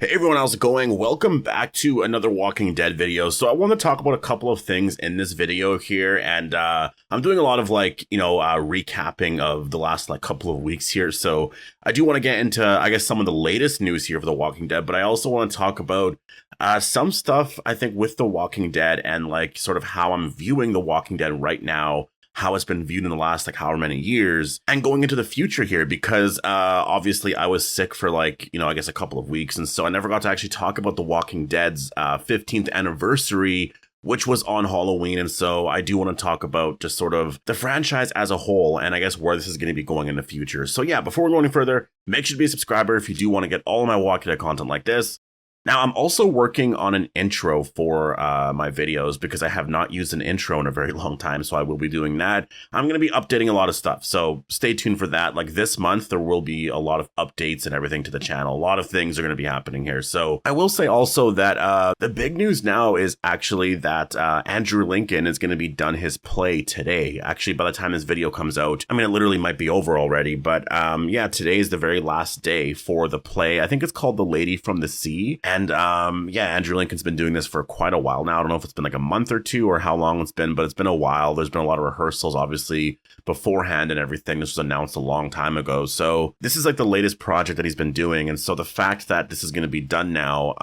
Hey everyone, how's it going? Welcome back to another Walking Dead video. So I want to talk about a couple of things in this video here, and I'm doing a lot of recapping of the last couple of weeks here. So I do want to get into, I guess, some of the latest news here for The Walking Dead, but I also want to talk about some stuff, I think, with The Walking Dead and sort of how I'm viewing The Walking Dead right now, how it's been viewed in the last however many years, and going into the future here, because obviously I was sick for I guess a couple of weeks, and so I never got to actually talk about The Walking Dead's 15th anniversary, which was on Halloween. And so I do want to talk about just sort of the franchise as a whole, and I guess where this is going to be going in the future. So yeah, before we go any further, make sure to be a subscriber if you do want to get all of my Walking Dead content like this. Now, I'm also working on an intro for my videos because I have not used an intro in a very long time, so I will be doing that. I'm going to be updating a lot of stuff, so stay tuned for that. This month, there will be a lot of updates and everything to the channel. A lot of things are going to be happening here. So I will say also that the big news now is actually that Andrew Lincoln is going to be done his play today. Actually, by the time this video comes out, I mean, it literally might be over already, but yeah, today is the very last day for the play. I think it's called The Lady from the Sea. And yeah, Andrew Lincoln's been doing this for quite a while now. I don't know if it's been a month or two or how long it's been, but it's been a while. There's been a lot of rehearsals, obviously, beforehand and everything. This was announced a long time ago. So this is the latest project that he's been doing. And so the fact that this is going to be done now,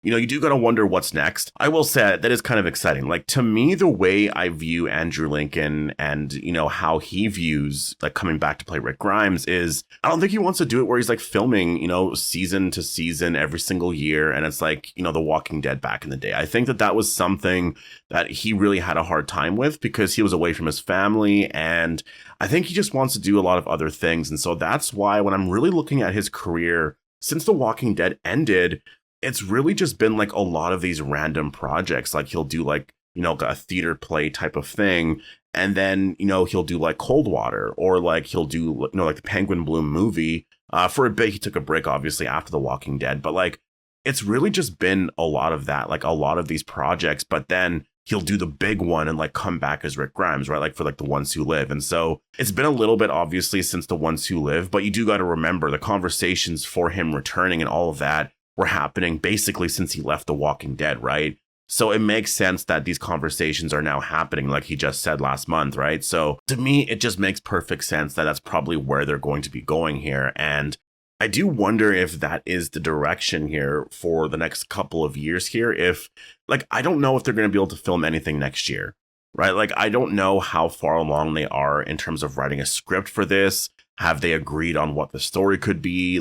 you do got to wonder what's next. I will say that is kind of exciting. To me, the way I view Andrew Lincoln and, how he views coming back to play Rick Grimes is I don't think he wants to do it where he's filming, season to season every single year. And it's The Walking Dead back in the day. I think that was something that he really had a hard time with because he was away from his family. And I think he just wants to do a lot of other things. And so that's why when I'm really looking at his career since The Walking Dead ended, it's really just been a lot of these random projects. He'll do a theater play type of thing. And then, he'll do Cold Water, or he'll do, the Penguin Bloom movie. For a bit, he took a break, obviously, after The Walking Dead. But it's really just been a lot of that, a lot of these projects. But then he'll do the big one and come back as Rick Grimes, right? For The Ones Who Live. And so it's been a little bit, obviously, since The Ones Who Live. But you do got to remember the conversations for him returning and all of that were happening basically since he left The Walking Dead, right? So it makes sense that these conversations are now happening, like he just said last month, right? So to me, it just makes perfect sense that that's probably where they're going to be going here. And I do wonder if that is the direction here for the next couple of years here. If I don't know if they're going to be able to film anything next year, right? I don't know how far along they are in terms of writing a script for this. Have they agreed on what the story could be?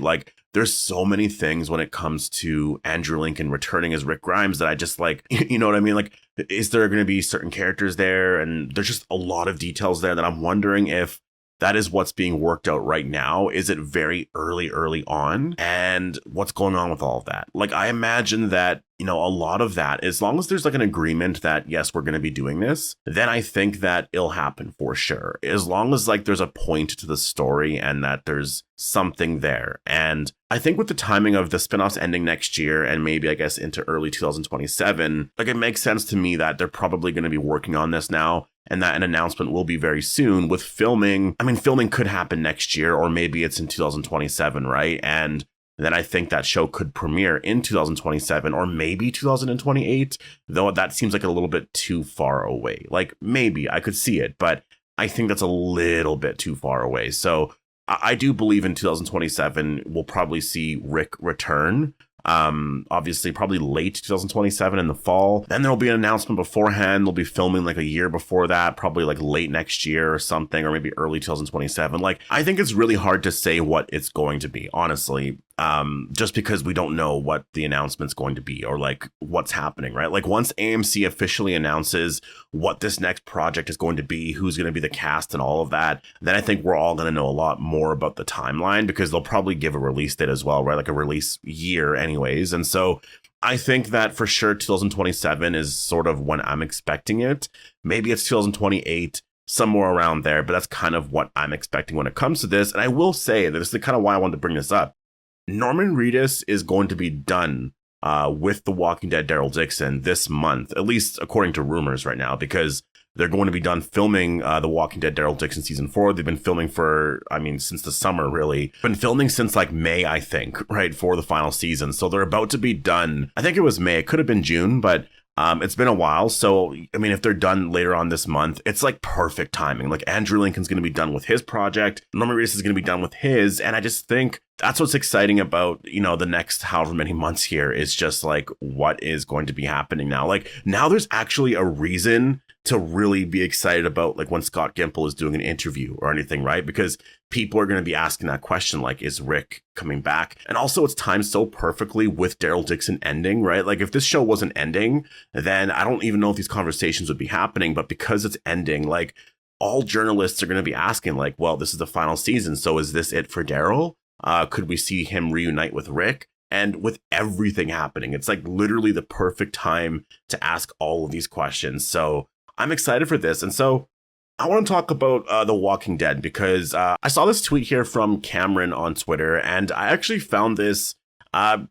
There's so many things when it comes to Andrew Lincoln returning as Rick Grimes that I just you know what I mean? Is there going to be certain characters there? And there's just a lot of details there that I'm wondering if that is what's being worked out right now. Is it very early on? And what's going on with all of that? I imagine that, a lot of that, as long as there's an agreement that, yes, we're going to be doing this, then I think that it'll happen for sure. As long as there's a point to the story and that there's something there. And I think with the timing of the spinoffs ending next year and maybe, I guess, into early 2027, it makes sense to me that they're probably going to be working on this now. And that an announcement will be very soon with filming. I mean, filming could happen next year, or maybe it's in 2027, right? And then I think that show could premiere in 2027 or maybe 2028, though that seems a little bit too far away. Maybe I could see it, but I think that's a little bit too far away. So I do believe in 2027, we'll probably see Rick return. Obviously probably late 2027 in the fall. Then there'll be an announcement beforehand. They'll be filming a year before that, probably late next year or something, or maybe early 2027. I think it's really hard to say what it's going to be, honestly. Just because we don't know what the announcement's going to be or what's happening, right? Once AMC officially announces what this next project is going to be, who's going to be the cast and all of that, then I think we're all going to know a lot more about the timeline, because they'll probably give a release date as well, right? A release year anyways. And so I think that for sure 2027 is sort of when I'm expecting it. Maybe it's 2028. Somewhere around there, but that's kind of what I'm expecting when it comes to this. And I will say that this is kind of why I wanted to bring this up. Norman Reedus is going to be done with The Walking Dead Daryl Dixon this month, at least according to rumors right now, because they're going to be done filming The Walking Dead Daryl Dixon season 4. They've been filming for, I mean, since the summer, really. Been filming since like May, I think, right, for the final season. So they're about to be done. I think it was May. It could have been June, but it's been a while. So, I mean, if they're done later on this month, it's like perfect timing. Like Andrew Lincoln's going to be done with his project. Norman Reedus is going to be done with his. And I just think that's what's exciting about, you know, the next however many months here is just like what is going to be happening now. Like now there's actually a reason to really be excited about like when Scott Gimple is doing an interview or anything, right? Because people are going to be asking that question, like, is Rick coming back? And also it's timed so perfectly with Daryl Dixon ending, right? Like if this show wasn't ending, then I don't even know if these conversations would be happening. But because it's ending, like all journalists are going to be asking like, well, this is the final season. So is this it for Daryl? Could we see him reunite with Rick? And with everything happening, it's like literally the perfect time to ask all of these questions. So I'm excited for this. And so I want to talk about The Walking Dead because I saw this tweet here from Cameron on Twitter, and I actually found this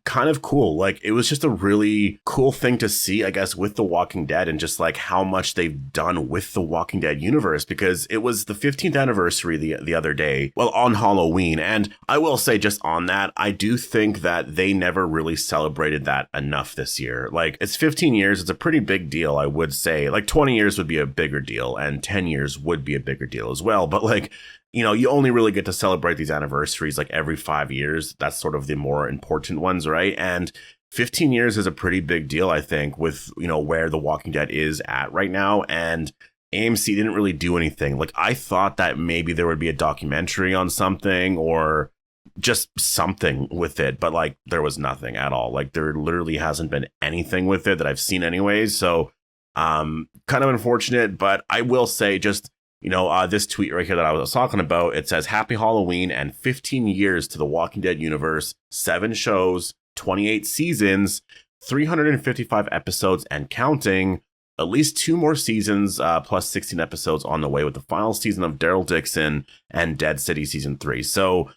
kind of cool. Like it was just a really cool thing to see, I guess, with The Walking Dead and just like how much they've done with the Walking Dead universe, because it was the 15th anniversary the other day, well, on Halloween. And I will say just on that, I do think that they never really celebrated that enough this year. Like it's 15 years. It's a pretty big deal, I would say. Like 20 years would be a bigger deal and 10 years would be a bigger deal as well. But like, you know, you only really get to celebrate these anniversaries like every 5 years. That's sort of the more important ones, right? And 15 years is a pretty big deal, I think, with, you know, where The Walking Dead is at right now. And AMC didn't really do anything. Like I thought that maybe there would be a documentary on something or just something with it, but like there was nothing at all. Like there literally hasn't been anything with it that I've seen anyways. So kind of unfortunate, but I will say just, you know, this tweet right here that I was talking about, it says, Happy Halloween and 15 years to the Walking Dead universe, 7 shows, 28 seasons, 355 episodes and counting, at least 2 more seasons, plus 16 episodes on the way with the final season of Daryl Dixon and Dead City season 3. So,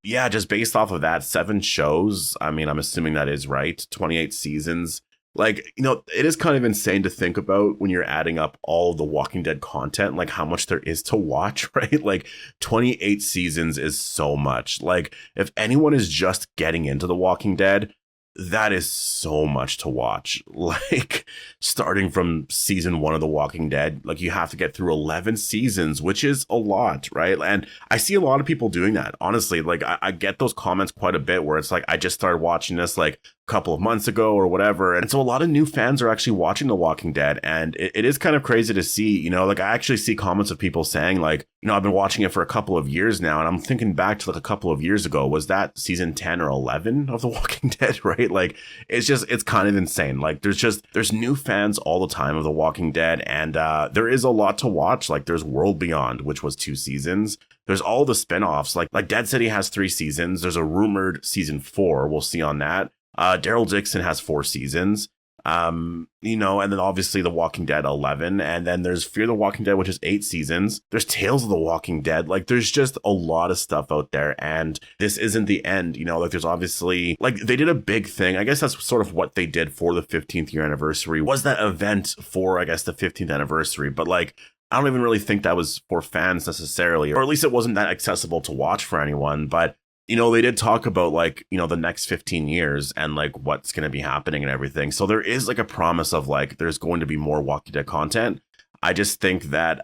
yeah, just based off of that, 7 shows. I mean, I'm assuming that is right. 28 seasons. Like, you know, it is kind of insane to think about when you're adding up all the Walking Dead content, like how much there is to watch, right? Like 28 seasons is so much. Like if anyone is just getting into The Walking Dead, that is so much to watch. Like starting from season 1 of The Walking Dead, like you have to get through 11 seasons, which is a lot, right? And I see a lot of people doing that. Honestly, like I get those comments quite a bit where it's like, I just started watching this like a couple of months ago or whatever. And so a lot of new fans are actually watching The Walking Dead. And it is kind of crazy to see, you know, like I actually see comments of people saying like, you know, I've been watching it for a couple of years now. And I'm thinking back to like a couple of years ago, was that season 10 or 11 of The Walking Dead, right? Like it's kind of insane. Like there's new fans all the time of The Walking Dead. And there is a lot to watch. Like there's World Beyond, which was 2 seasons. There's all the spinoffs. Like Dead City has 3 seasons. There's a rumored season 4. We'll see on that. Daryl Dixon has 4 seasons. You know, and then obviously The Walking Dead 11, and then there's Fear the Walking Dead, which is 8 seasons. There's Tales of the Walking Dead. Like there's just a lot of stuff out there, and this isn't the end, you know. Like there's obviously, like they did a big thing. I guess that's sort of what they did for the 15th year anniversary, was that event for, I guess, the 15th anniversary. But like I don't even really think that was for fans necessarily, or at least it wasn't that accessible to watch for anyone. But you know, they did talk about like, you know, the next 15 years and like what's going to be happening and everything. So there is like a promise of like, there's going to be more Walking Dead content. I just think that,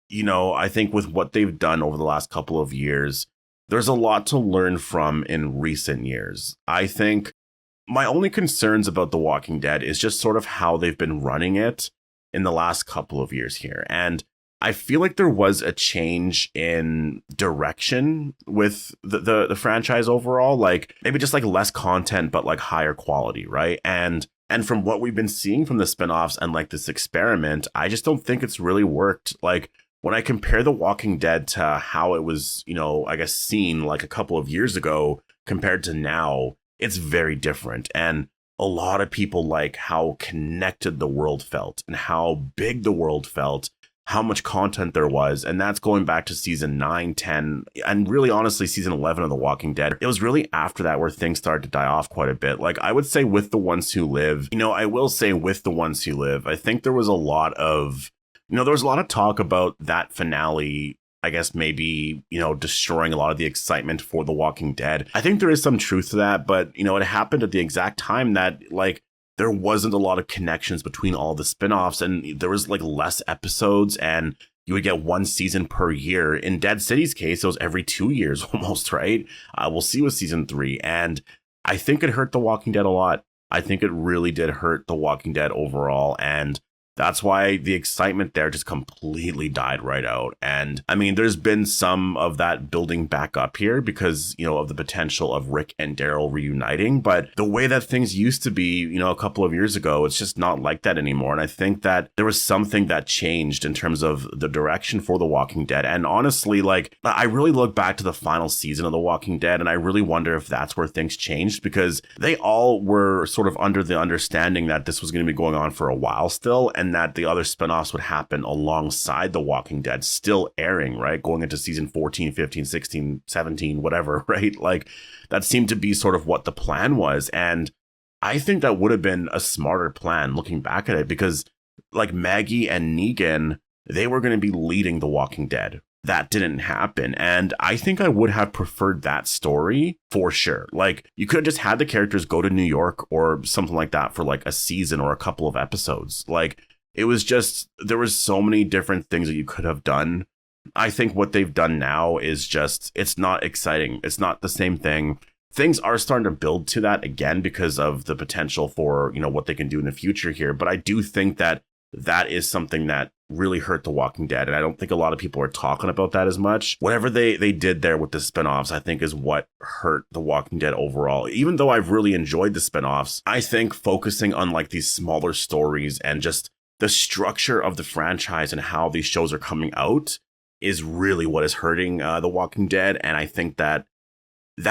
you know, I think with what they've done over the last couple of years, there's a lot to learn from in recent years. I think my only concerns about The Walking Dead is just sort of how they've been running it in the last couple of years here. And I feel like there was a change in direction with the franchise overall, like maybe just like less content, but like higher quality, right? And from what we've been seeing from the spinoffs and like this experiment, I just don't think it's really worked. Like when I compare The Walking Dead to how it was, you know, I guess seen like a couple of years ago compared to now, it's very different. And a lot of people like how connected the world felt and how big the world felt, how much content there was. And that's going back to season 9, 10, and really honestly, season 11 of The Walking Dead. It was really after that where things started to die off quite a bit. Like I would say with The Ones Who Live, you know, I will say with The Ones Who Live, I think there was a lot of There was a lot of talk about that finale, I guess maybe, destroying a lot of the excitement for The Walking Dead. I think there is some truth to that, but, it happened at the exact time that, there wasn't a lot of connections between all the spinoffs, and there was, less episodes, and you would get one season per year. In Dead City's case, it was every 2 years almost, right? We'll see with season 3, and I think it hurt The Walking Dead a lot. I think it really did hurt The Walking Dead overall, and that's why the excitement there just completely died right out. And I mean, there's been some of that building back up here because, of the potential of Rick and Daryl reuniting. But the way that things used to be, a couple of years ago, it's just not like that anymore. And I think that there was something that changed in terms of the direction for The Walking Dead. And honestly, I really look back to the final season of The Walking Dead, and I really wonder if that's where things changed, because they all were sort of under the understanding that this was going to be going on for a while still, and that the other spinoffs would happen alongside The Walking Dead still airing, right? Going into season 14, 15, 16, 17, whatever, right? That seemed to be sort of what the plan was. And I think that would have been a smarter plan looking back at it, because Maggie and Negan, they were going to be leading The Walking Dead. That didn't happen. And I think I would have preferred that story for sure. You could have just had the characters go to New York or something like that for a season or a couple of episodes. It was just, there was so many different things that you could have done. I think what they've done now is just, it's not exciting. It's not the same thing. Things are starting to build to that again because of the potential for, what they can do in the future here. But I do think that that is something that really hurt The Walking Dead. And I don't think a lot of people are talking about that as much. Whatever they did there with the spinoffs, I think is what hurt The Walking Dead overall. Even though I've really enjoyed the spinoffs, I think focusing on these smaller stories and just the structure of the franchise and how these shows are coming out is really what is hurting The Walking Dead. And I think that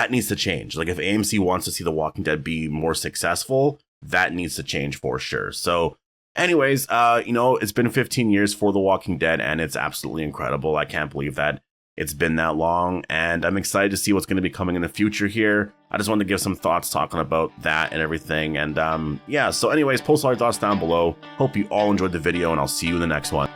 needs to change. If AMC wants to see The Walking Dead be more successful, that needs to change for sure. So anyways, it's been 15 years for The Walking Dead, and it's absolutely incredible. I can't believe that it's been that long, and I'm excited to see what's going to be coming in the future here. I just wanted to give some thoughts talking about that and everything. And yeah, so anyways, post all your thoughts down below. Hope you all enjoyed the video, and I'll see you in the next one.